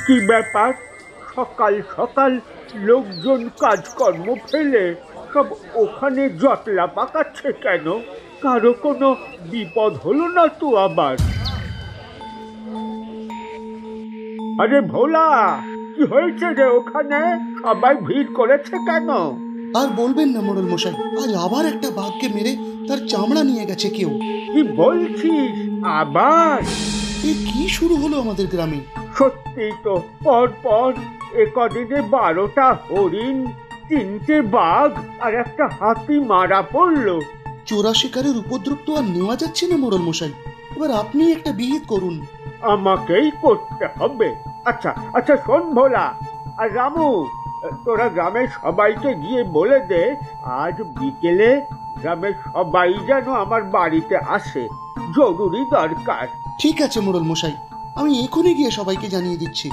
কি ব্যাপার, সকাল সকাল লোকজন কাজকর্ম ফেলে সব ওখানে জটলা পাকাচ্ছে কেন? কারো কোনো বিপদ হলো না তো আবার? আরে ভোলা, কি হয়েছে রে ওখানে? সবাই ভিড় করেছে কেন? আর বলবেন না মোড়ল মশাই, আজ আবার একটা বাঘকে মেরে তার চামড়া নিয়ে গেছে কেউ। কি বলছিস? আবার? এ কি শুরু হলো আমাদের গ্রামে? সত্যি তো, পর পর একদিনে 12টা হরিণ, 3টে বাঘ আর একটা হাতি মারা পড়লো। চোরা শিকারের উপদ্রব তো আর নেওয়া যাচ্ছে না মোড়ল মশাই, এবার আপনি একটা বিহিত করুন। আমাকেই করতে হবে? আচ্ছা আচ্ছা, শোন ভোলা আর রামু, তোরা গ্রামের সবাইকে গিয়ে বলে দে আজ বিকেলে গ্রামের সবাই যেন আমার বাড়িতে আসে, জরুরি দরকার। ঠিক আছে মোড়ল মশাই, আমি এখনই গিয়ে সবাইকে জানিয়ে দিচ্ছি।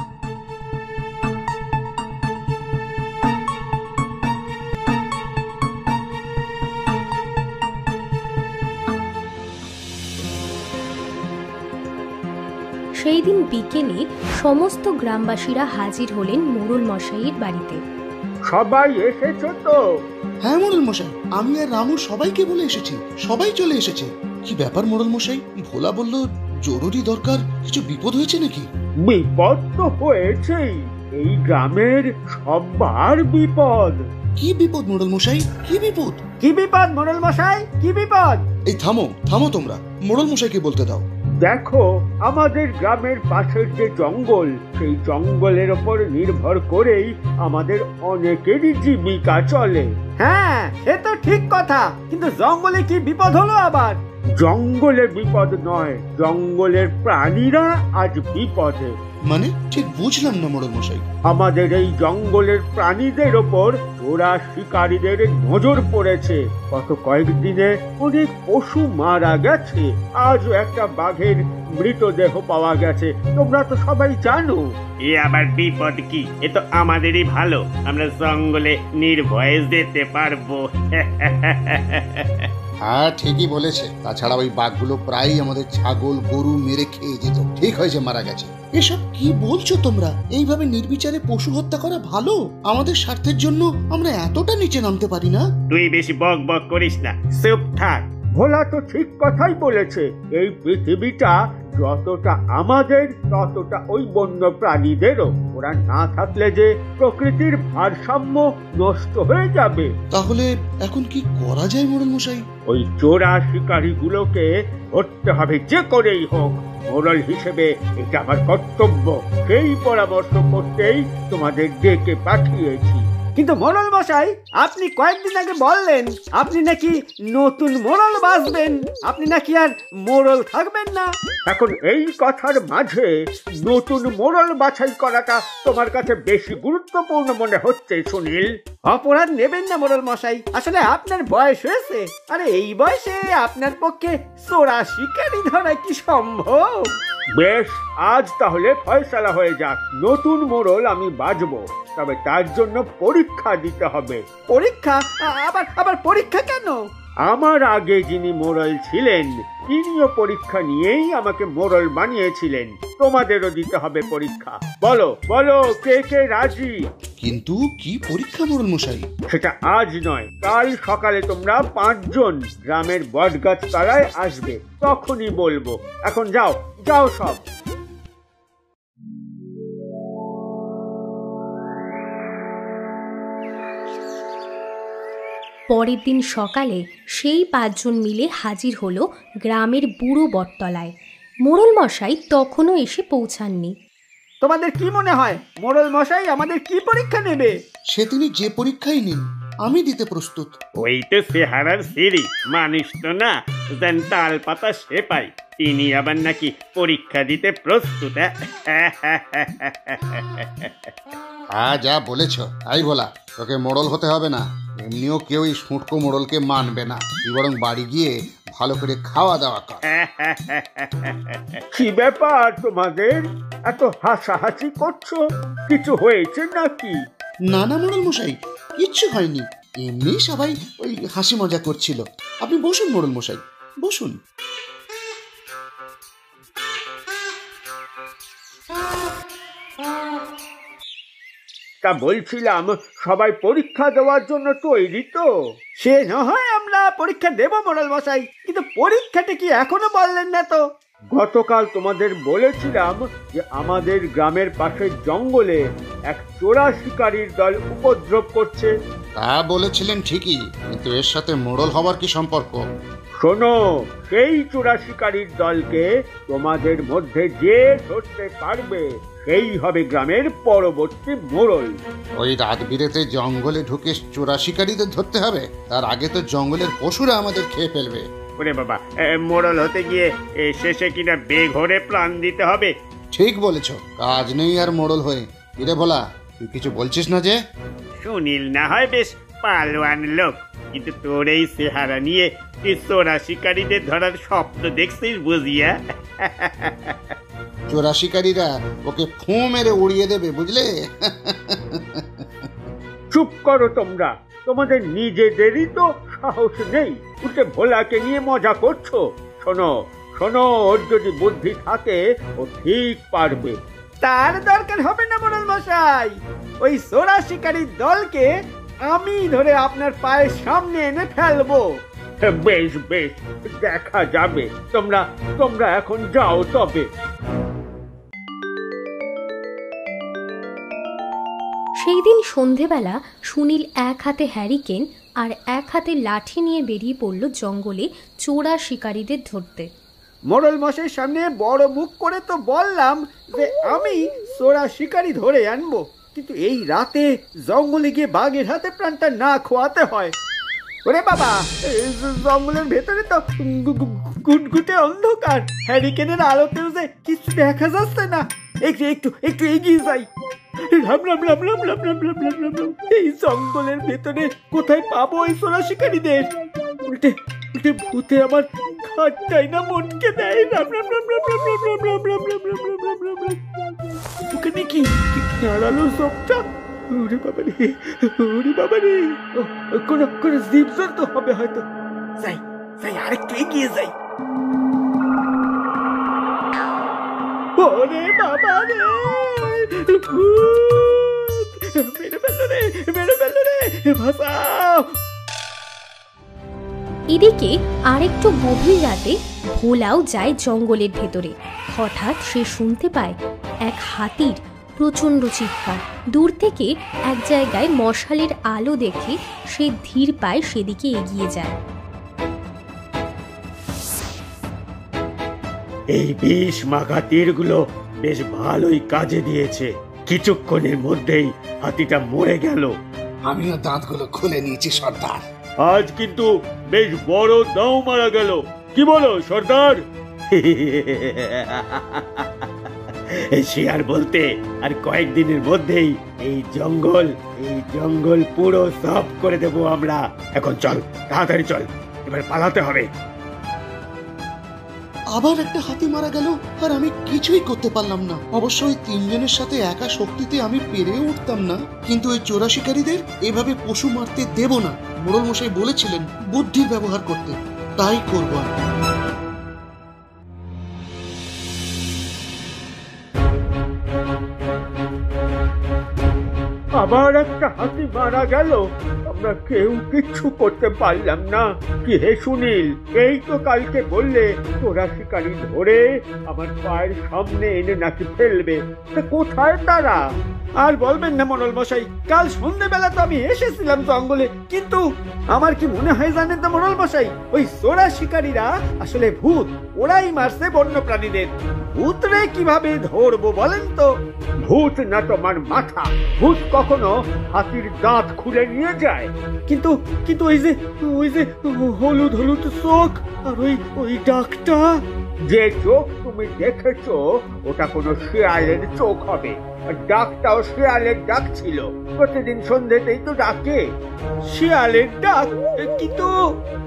সেই দিন বিকেলে সমস্ত গ্রামবাসীরা হাজির হলেন মোড়ল মশাইয়ের বাড়িতে। সবাই এসেছো তো? হ্যাঁ মোড়ল মশাই, আমি আর রামু সবাইকে বলে এসেছি, সবাই চলে এসেছে। কি ব্যাপার মোড়ল মশাই, ভোলা বলল জরুরি দরকার, কিছু বিপদ হয়েছে নাকি? বিপদ তো হয়েছেই, এই গ্রামের সবার বিপদ। কি বিপদ মোড়ল মশাই, কি বিপদ? কি বিপদ মোড়ল মশাই, কি বিপদ? এই থামো থামো, তোমরা মোড়ল মশাইকে বলতে দাও। দেখো, আমাদের গ্রামের পাশের যে জঙ্গল, সেই জঙ্গলের ওপর নির্ভর করেই আমাদের অনেকেরই জীবিকা চলে। হ্যাঁ, এ তো ঠিক কথা, কিন্তু জঙ্গলে কি বিপদ হলো আবার? জঙ্গলে বিপদ নয়, জঙ্গলের প্রাণীরা আজ বিপদে। মানে ঠিক বুঝলাম না মোড়ল মশাই। আমাদের এই জঙ্গলের প্রাণীদের ওপর চোরা শিকারীদের নজর পড়েছে। গত কয়েকদিনে অনেক পশু মারা গেছে, আজও একটা বাঘের মৃতদেহ পাওয়া গেছে। তোমরা তো সবাই জানো। এ আবার বিপদ কি? এ তো আমাদেরই ভালো, আমরা জঙ্গলে নির্ভয়ে যেতে পারবো। হ্যাঁ ঠিকই বলেছে, তাছাড়া ওই বাঘগুলো প্রায়ই আমাদের ছাগল গরু মেরে খেয়ে যেত। ঠিক হয়েছে মারা গেছে। এসব কি বলছো তোমরা? এইভাবে নির্বিচারে পশু হত্যা করা ভালো? আমাদের স্বার্থের জন্য আমরা এতটা নিচে নামতে পারি না? তুই বেশি বক বক করিস না, চুপ থাক। ভোলা তো ঠিক কথাই বলেছে, এই পৃথিবীটা যতটা আমাদের ততটা ওই বন্য প্রাণীদেরও। ওরা না থাকলে যে প্রকৃতির ভারসাম্য নষ্ট হয়ে যাবে। তাহলে এখন কি করা যায় মোড়ল মশাই? ওই চোরা শিকারীগুলোকে ধরতে হবে যে করেই হোক। মোড়ল হিসেবে এটা আমার কর্তব্য, সেই পরামর্শ করতেই তোমাদের ডেকে পাঠিয়েছি। কিন্তু মোড়ল মশাই, আপনি কয়েকদিন আগে বললেন আপনি নাকি নতুন মোড়ল বাছবেন, আপনি নাকি আর মোড়ল থাকবেন না। এখন এই কথার মাঝে নতুন মোড়ল বাছাই করাটা তোমার কাছে বেশি গুরুত্বপূর্ণ মনে হচ্ছে সুনীল। অপরাধ নেবেন না মোড়ল মশাই, আসলে আপনার বয়স হয়েছে, আরে এই বয়সে আপনার পক্ষে চোরা শিকারি ধরা কি সম্ভব? বেশ, আজ তাহলে ফয়সালা হয়ে যাক। নতুন মোড়ল আমি বাছবো, তবে তার জন্য পরীক্ষা দিতে হবে। পরীক্ষা? আবার পরীক্ষা কেন? আমার আগে যিনি মোড়ল ছিলেন তিনিও পরীক্ষা নিয়েই আমাকে মোড়ল বানিয়েছিলেন। তোমাদেরও দিতে হবে পরীক্ষা। বলো বলো, কে কে রাজি? কিন্তু কি পরীক্ষা মোড়ল মশাই? সেটা আজ নয়, কাল সকালে তোমরা 5 জন গ্রামের বটগাছ তলায় আসবে, তখনই বলবো। এখন যাও যাও সব। পরের দিন সকালে সেই 5 জন মিলে হাজির হলো গ্রামের বুড়ো বটতলায়। মোড়ল মশাই তখনও এসে পৌঁছাননি। তোমাদের কি মনে হয় মোড়ল মশাই আমাদের কি পরীক্ষা নেবে? সে তিনি যে পরীক্ষাই নিন, আমি দিতে প্রস্তুত। ওই তো চেহারার সিঁড়ি, মানুষ তো না, যেন তাল পাতা সে পাই। তিনি আবার নাকি পরীক্ষা দিতে প্রস্তুত। যা বলেছ তাই ভোলা, তোকে মোড়ল হতে হবে না। এমনিও কেউ এই সুটকো মোড়লকে মানবে না। তুই বরং বাড়ি গিয়ে ভালো করে খাওয়া দাওয়া কর। কি ব্যাপার তোমাদের, এত হাসাহাসি করছো? কিছু হয়েছে নাকি? না না মোড়ল মশাই, কিচ্ছু হয়নি, এমনি সবাই ওই হাসি মজা করছিল। আপনি বসুন মোড়ল মশাই, বসুন। তা বলছিলাম, সবাই পরীক্ষা দেওয়ার জন্য তৈরি তো? সে না হয় আমরা পরীক্ষা দেব মোড়ল মশাই, কিন্তু পরীক্ষাটা কি এখনো বললেন না তো? গতকাল তোমাদের বলেছিলাম যে আমাদের গ্রামের পাশের জঙ্গলে এক চোরা শিকারীর দল উপদ্রব করছে। তা বলেছিলেন ঠিকই, কিন্তু এর সাথে মোড়ল হবার কি সম্পর্ক? শোনো, সেই চোরা শিকারীর দলকে তোমাদের মধ্যে যে ধরতে পারবে সেই হবে গ্রামের পরবর্তী মোড়ল। ওই রাত বিরেতে জঙ্গলে ঢুকে চোরা শিকারীদের ধরতে হবে? তার আগে তো জঙ্গলের পশুরা আমাদের খেয়ে ফেলবে। ওরে বাবা, মোড়ল হতে গিয়ে শেষে কিনা বেঘরে প্রাণ দিতে হবে? ঠিক বলেছ, কাজ নেই আর মোড়ল হয়ে। কিরে ভোলা, তুই কিছু বলছিস না যে? সুনীল না হয় বেশ পালোয়ান লোক, কিন্তু তোর এই চেহারা নিয়ে তুই চোরা শিকারীদের ধরার স্বপ্ন দেখছিস বুঝিয়া? চোরা শিকারীরা ওকে ফু মেরে উড়িয়ে দেবে, বুঝলে? চুপ করো তোমরা, তোমাদের নিজেদেরই তো সাহস নেই, উঠে ভোলাকে নিয়ে মজা করছো। শোনো শোনো, ওর যদি বুদ্ধি থাকে ও ঠিক পারবে। তার দরকার হবে না মোড়ল মশাই, ওই চোরা শিকারীর দলকে আমি ধরে আপনার পায়ের সামনে এনে ফেলবো। বেশ বেশ, দেখা যাবে। তোমরা এখন যাও তবে। সেই দিন সন্ধেবেলা সুনীল এক হাতে হ্যারিকেন আর এক হাতে লাঠি নিয়ে বেরিয়ে পড়ল জঙ্গলে চোরা শিকারীদের ধরতে। মোড়ল মশাইয়ের সামনে বড় মুখ করে তো বললাম যে আমি চোরা শিকারী ধরে আনবো, কিন্তু এই রাতে জঙ্গলে গিয়ে বাঘের হাতে প্রাণটা না খোয়াতে হয়। ওরে বাবা, জঙ্গলের ভেতরে তো গুটগুটে অন্ধকার, হ্যারিকেনের আলোতেও যে কিছু দেখা যাচ্ছে না। একটু এগিয়ে যাই। রাম রাম রাম রাম রাম রাম রাম রাম রাম রাম। এই জঙ্গলের ভেতরে কোথায় পাবো এই চোরা শিকারীদের? উল্টে উল্টে ভূতে আমার খাটটাই না মটকে দেয়। রাম রাম রাম রাম রাম রাম রাম রাম রাম রাম রাম রাম রাম রাম রাম। ওখানে কি দাঁড়ালো সবটা? ওরে বাবা রে, ওরে বাবা রে, কোন জীবজন্তু হবে হয়তো। যাই যাই, আরেকটু এগিয়ে যাই। ওরে বাবা রে, মেরে ফেললো রে, মেরে ফেললো রে, ভাসাও। এদিকে আরেকটু গভীর রাতে ভোলাও যায় জঙ্গলের ভেতরে। হঠাৎ সে শুনতে পায় এক হাতির প্রচণ্ড চিৎকার। দূর থেকে এক জায়গায় মশালের আলো দেখে সে ধীর পায়ে সেদিকে এগিয়ে যায়। এই বিষ মাখা তীরগুলো বেশ ভালোই কাজে দিয়েছে। কিছুক্ষণের মধ্যেই হাতিটা মরে গেল। আমিও দাঁতগুলো খুলে নিয়েছি সর্দার। আজ কিন্তু বেশ বড় দাও মারা গেল, কি বলো সর্দার? সে আর বলতে, আর কয়েকদিনের মধ্যেই এই জঙ্গল পুরো সাফ করে দেব আমরা। এখন চল, তাড়াতাড়ি চল, এবার পালাতে হবে। আবার একটা হাতি মারা গেল, আর আমি কিছুই করতে পারলাম না। অবশ্য ওই তিনজনের সাথে একা শক্তিতে আমি পেরে উঠতাম না, কিন্তু ওই চোরা শিকারীদের এভাবে পশু মারতে দেব না। মোড়ল মশাই বলেছিলেন বুদ্ধির ব্যবহার করতে, তাই করবো আমি। আবার একটা হাতি মারা গেল, আমরা কেউ কিচ্ছু করতে পারলাম না। কি হে সুনীল, এই তো কালকে বললে চোরা শিকারী ধরে আমার পায়ের সামনে এনে নাকি ফেলবে, তা কোথায় তারা? আর বলবেন না মোড়ল মশাই, কাল সন্ধ্যেবেলা তো আমি এসেছিলাম জঙ্গলে, কিন্তু আমার কি মনে হয় জানেন তো মোড়ল মশাই, ওই চোরা শিকারীরা আসলে ভূত। ওরাই মারছে বন্য প্রাণীদের। ভূত রে কিভাবে ধরবো বলেন তো? ভূত না তোমার মাথা, ভূত কখনো হাতির দাঁত খুলে নিয়ে যায়? কিন্তু কিন্তু ওই যে হলুদ হলুদ চোখ আর ওই ডাকটা। যে চোখ তুমি দেখেছো ওটা কোনো শিয়ালের চোখ হবে, আর ডাকটাও শিয়ালের ডাক ছিল। প্রতিদিন সন্ধ্যেতেই তো ডাকে। শিয়ালের ডাক? কিন্তু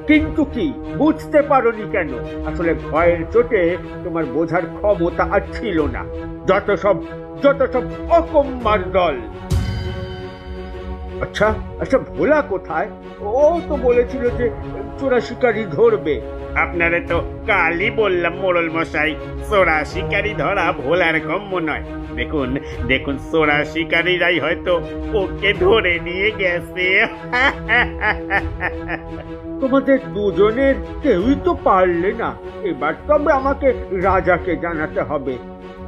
কিন্তু কি বুঝতে পারোনি কেন? আসলে ভয়ের চোটে তোমার বোঝার ক্ষমতা আর ছিল না। যত সব অকম্মার দল। আচ্ছা আচ্ছা, ভোলা কোথায়? ও তো বলেছিল যে চোরা শিকারি ধরবে। আপনারে তো কালই বললাম মোড়ল মশাই, চোরা শিকারি ধরা ভোলার গম্য নয়। দেখুন দেখুন, চোরা শিকারীরাই হয়তো ওকে ধরে নিয়ে গেছে। তোমাদের দুজনের কেউই তো পারলে না। এবার তবে আমাকে রাজাকে জানাতে হবে।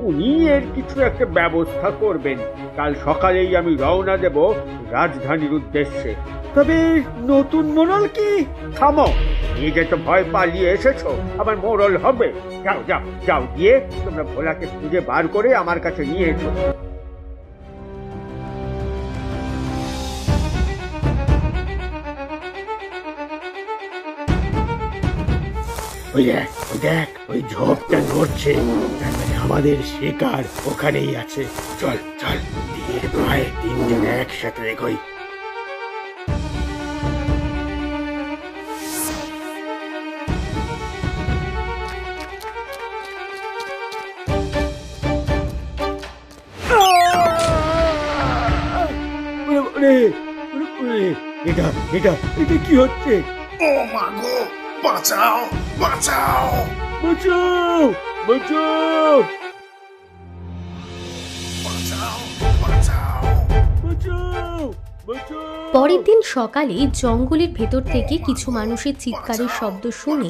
উনি এর কিছু একটা ব্যবস্থা করবেন। কাল সকালেই আমি রওনা দেব রাজধানীর উদ্দেশ্যে। তবে নতুন মোড়ল কি? থামো, নিজে তো ভয় পালিয়ে এসেছো, আবার মোড়ল হবে? যাও যাও যাও, গিয়ে তোমরা ভোলাকে খুঁজে বার করে আমার কাছে নিয়ে এসো। ওই দেখ ওই ঝোপটা নড়ছে, তার মানে আমাদের শিকার ওখানেই আছে। চল চল, ধীরে পায়ে তিনজন একসাথে এগোই। এটা এটা এটা কি হচ্ছে? ও মা গো, বাঁচাও বাঁচাও বাঁচাও বাঁচাও বাঁচাও বাঁচাও। বাঁচাও বাঁচাও। পরের দিন সকালে জঙ্গলের ভেতর থেকে কিছু মানুষের চিৎকারের শব্দ শুনে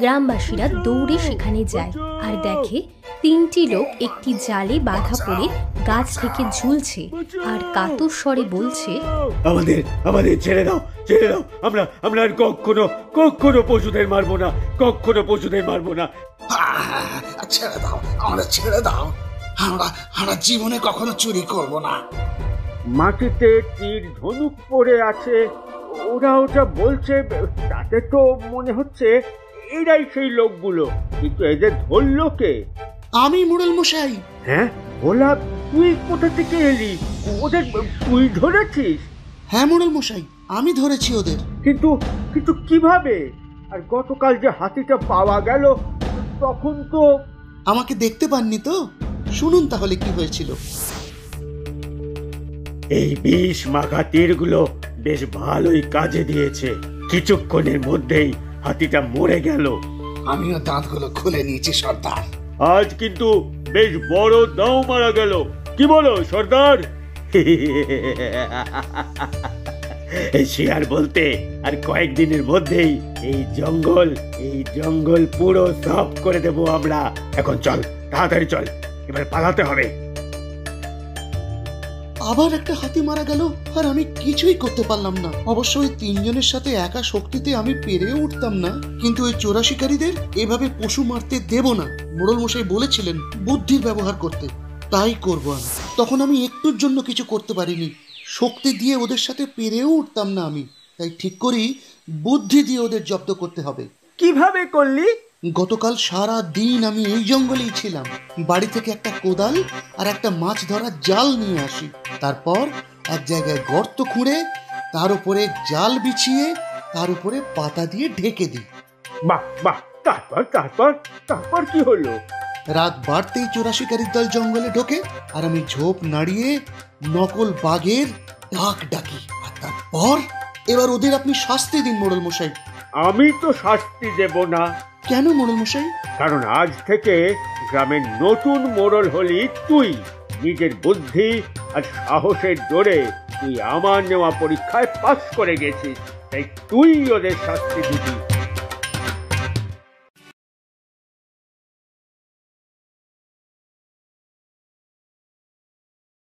গ্রামবাসীরা দৌড়ে সেখানে যায় আর দেখে তিনটি লোক একটি জালে বাঁধা পড়ে গাছ থেকে ঝুলছে আর কাতর স্বরে বলছে, আমাদের ছেড়ে দাও ছেড়ে দাও। আমরা আর কখনো পশুদের মারবো না, কখনো পশুদের মারবো না। ছেড়ে দাও, আমাদের ছেড়ে দাও। আমরা জীবনে কখনো চুরি করব না। মাটিতে তীর ধনুক পড়ে আছে, ওরা ওটা বলছে। তাতে তো মনে হচ্ছে এরাই সেই লোকগুলো, কিন্তু এদের ধরলো কে? আমি মোড়ল মশাই। হ্যাঁ ভোলা, তুই কোথা থেকে এলি? ওদের তুই ধরেছিস? হ্যাঁ মোড়ল মশাই, আমি ধরেছি ওদের। কিন্তু কিন্তু কিভাবে? আর গতকাল যে হাতিটা পাওয়া গেল তখন তো। আমাকে দেখতে পাননি তো? শুনুন তাহলে কি হয়েছিল। এই বিষ মাখা তীরগুলো বেশ ভালোই কাজে দিয়েছে। কিছুক্ষণের মধ্যেই হাতিটা মরে গেল। আমিও দাঁতগুলো খুলে নিয়েছি সর্দার। আজ কিন্তু বেশ বড় দাও মারা গেল, কি বলো সর্দার? শিয়ার বলতে আর কয়েকদিনের মধ্যেই এই জঙ্গল পুরো সাফ করে দেব আমরা। এখন চল, তাড়াতাড়ি চল, এবার পালাতে হবে। আবার একটা হাতি মারা গেল আর আমি কিছুই করতে পারলাম না। অবশ্য ওই তিনজনের সাথে একা শক্তিতে আমি পেরেও উঠতাম না, কিন্তু ওই চোরা শিকারীদের এভাবে পশু মারতে দেব না। মোড়ল মশাই বলেছিলেন বুদ্ধির ব্যবহার করতে, তাই করব আমি। তখন আমি একটুর জন্য কিছু করতে পারিনি, শক্তি দিয়ে ওদের সাথে পেরেও উঠতাম না আমি। তাই ঠিক করি বুদ্ধি দিয়ে ওদের জব্দ করতে হবে। কিভাবে করলি? গতকাল সারা দিন আমি এই জঙ্গলেই ছিলাম। বাড়ি থেকে একটা কোদাল আর একটা মাছ ধরার জাল নিয়ে আসি। তারপর এক জায়গায় গর্ত খুঁড়ে তার উপরে জাল বিছিয়ে তার উপরে পাতা দিয়ে ঢেকে দিই। বাহ বাহ, তারপর তারপর তারপর কি হলো? রাত বাড়তেই চোরা শিকারীর দল জঙ্গলে ঢোকে আর আমি ঝোপ নাড়িয়ে নকল বাঘের ডাক ডাকি। আর তারপর এবার ওদের আপনি শাস্তি দিন মোড়ল মশাই। আমি তো শাস্তি দেব না। কেন মোড়ল মশাই? কারণ আজ থেকে গ্রামের নতুন মোড়ল হলি তুই। নিজের বুদ্ধি আর সাহসের জোরে তুই আমার নেওয়া পরীক্ষায় পাস করে গেছিস, তাই তুই ওদের শাস্তি দিবি।